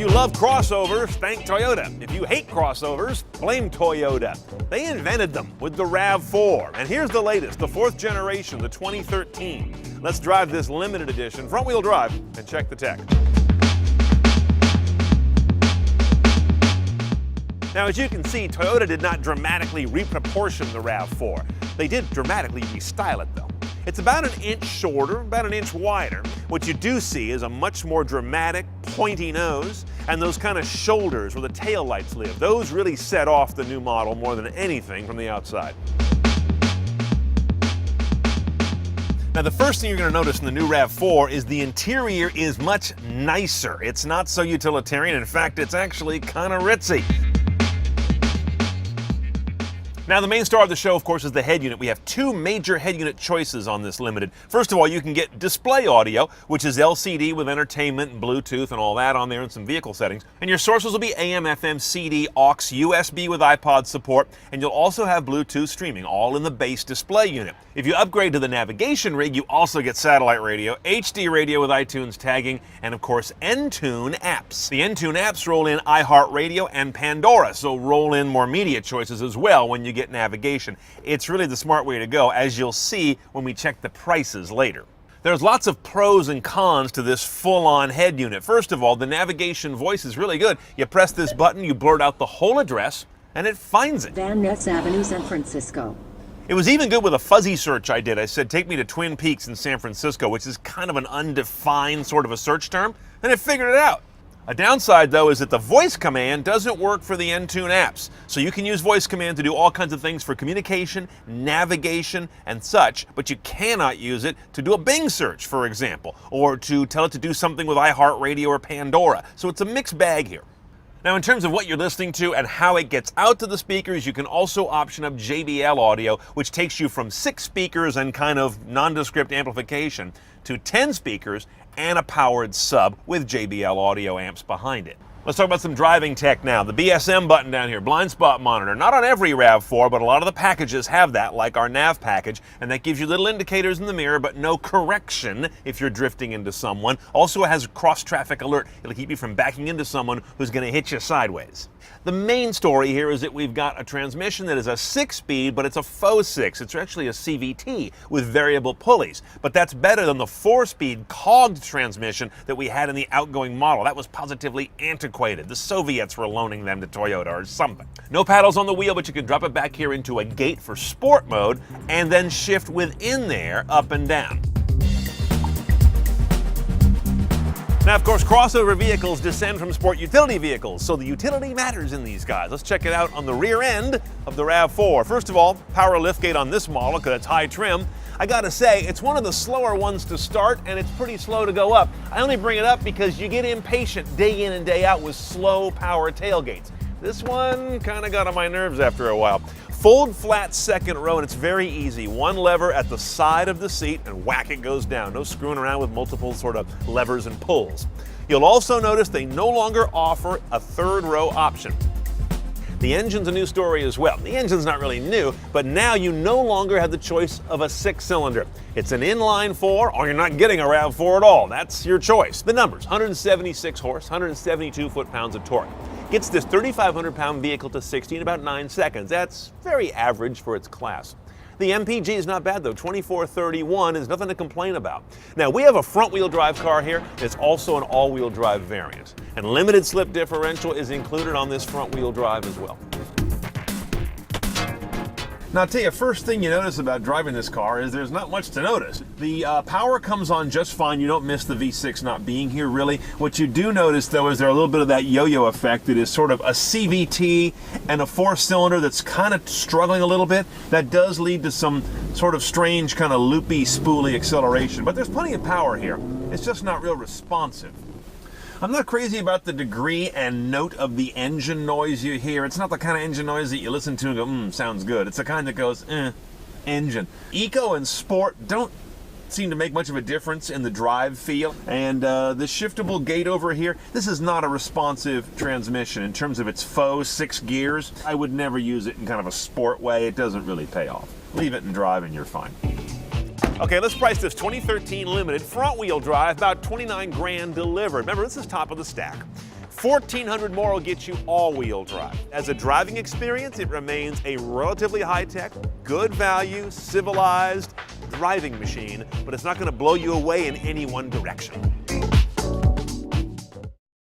you love crossovers, thank Toyota. If you hate crossovers, blame Toyota. They invented them with the RAV4. And here's the latest, the 4th generation, the 2013. Let's drive this limited edition front-wheel drive and check the tech. Now, as you can see, Toyota did not dramatically reproportion the RAV4. They did dramatically restyle it, though. It's about an inch shorter, about an inch wider. What you do see is a much more dramatic, pointy nose, and those kind of shoulders where the taillights live. Those really set off the new model more than anything from the outside. Now, the first thing you're going to notice in the new RAV4 is the interior is much nicer. It's not so utilitarian. In fact, it's actually kind of ritzy. Now, the main star of the show, of course, is the head unit. We have two major head unit choices on this Limited. First of all, you can get display audio, which is LCD with entertainment and Bluetooth and all that on there and some vehicle settings. And your sources will be AM, FM, CD, aux, USB with iPod support, and you'll also have Bluetooth streaming, all in the base display unit. If you upgrade to the navigation rig, you also get satellite radio, HD radio with iTunes tagging, and of course, Entune apps. The Entune apps roll in iHeartRadio and Pandora, so roll in more media choices as well when you get navigation. It's really the smart way to go, as you'll see when we check the prices later. There's lots of pros and cons to this full-on head unit. First of all, the navigation voice is really good. You press this button, you blurt out the whole address, and it finds it. Van Ness Avenue, San Francisco. It was even good with a fuzzy search I did. I said, take me to Twin Peaks in San Francisco, which is kind of an undefined sort of a search term, and it figured it out. A downside, though, is that the voice command doesn't work for the Entune apps. So you can use voice command to do all kinds of things for communication, navigation, and such, but you cannot use it to do a Bing search, for example, or to tell it to do something with iHeartRadio or Pandora. So it's a mixed bag here. Now, in terms of what you're listening to and how it gets out to the speakers, you can also option up JBL audio, which takes you from 6 speakers and kind of nondescript amplification to 10 speakers and a powered sub with JBL audio amps behind it. Let's talk about some driving tech now. The BSM button down here, blind spot monitor. Not on every RAV4, but a lot of the packages have that, like our nav package, and that gives you little indicators in the mirror, but no correction if you're drifting into someone. Also, it has cross-traffic alert. It'll keep you from backing into someone who's going to hit you sideways. The main story here is that we've got a transmission that is a 6-speed, but it's a faux 6. It's actually a CVT with variable pulleys, but that's better than the 4-speed cogged transmission that we had in the outgoing model. That was positively antiquated. The Soviets were loaning them to Toyota or something. No paddles on the wheel, but you can drop it back here into a gate for sport mode and then shift within there up and down. Now, of course, crossover vehicles descend from sport utility vehicles, so the utility matters in these guys. Let's check it out on the rear end of the RAV4. First of all, power liftgate on this model because it's high trim. I gotta say, it's one of the slower ones to start, and it's pretty slow to go up. I only bring it up because you get impatient day in and day out with slow power tailgates. This one kind of got on my nerves after a while. Fold flat second row, and it's very easy. One lever at the side of the seat, and whack, it goes down. No screwing around with multiple sort of levers and pulls. You'll also notice they no longer offer a third row option. The engine's a new story as well. The engine's not really new, but now you no longer have the choice of a 6-cylinder. It's an inline 4, or you're not getting a RAV4 at all. That's your choice. The numbers, 176 horse, 172 foot-pounds of torque. Gets this 3,500-pound vehicle to 60 in about 9 seconds. That's very average for its class. The MPG is not bad though, 2431 is nothing to complain about. Now, we have a front-wheel drive car here. It's also an all-wheel drive variant. And limited slip differential is included on this front-wheel drive as well. Now, I'll tell you, first thing you notice about driving this car is there's not much to notice. The power comes on just fine. You don't miss the V6 not being here, really. What you do notice, though, is there a little bit of that yo-yo effect that is sort of a CVT and a 4-cylinder that's kind of struggling a little bit. That does lead to some sort of strange kind of loopy, spooly acceleration. But there's plenty of power here. It's just not real responsive. I'm not crazy about the degree and note of the engine noise you hear. It's not the kind of engine noise that you listen to and go, sounds good. It's the kind that goes, engine. Eco and Sport don't seem to make much of a difference in the drive feel. And the shiftable gate over here, this is not a responsive transmission in terms of its faux 6 gears. I would never use it in kind of a sport way. It doesn't really pay off. Leave it and drive and you're fine. Okay, let's price this 2013 Limited front-wheel drive, about 29 grand delivered. Remember, this is top of the stack. $1,400 more will get you all-wheel drive. As a driving experience, it remains a relatively high-tech, good value, civilized driving machine, but it's not going to blow you away in any one direction.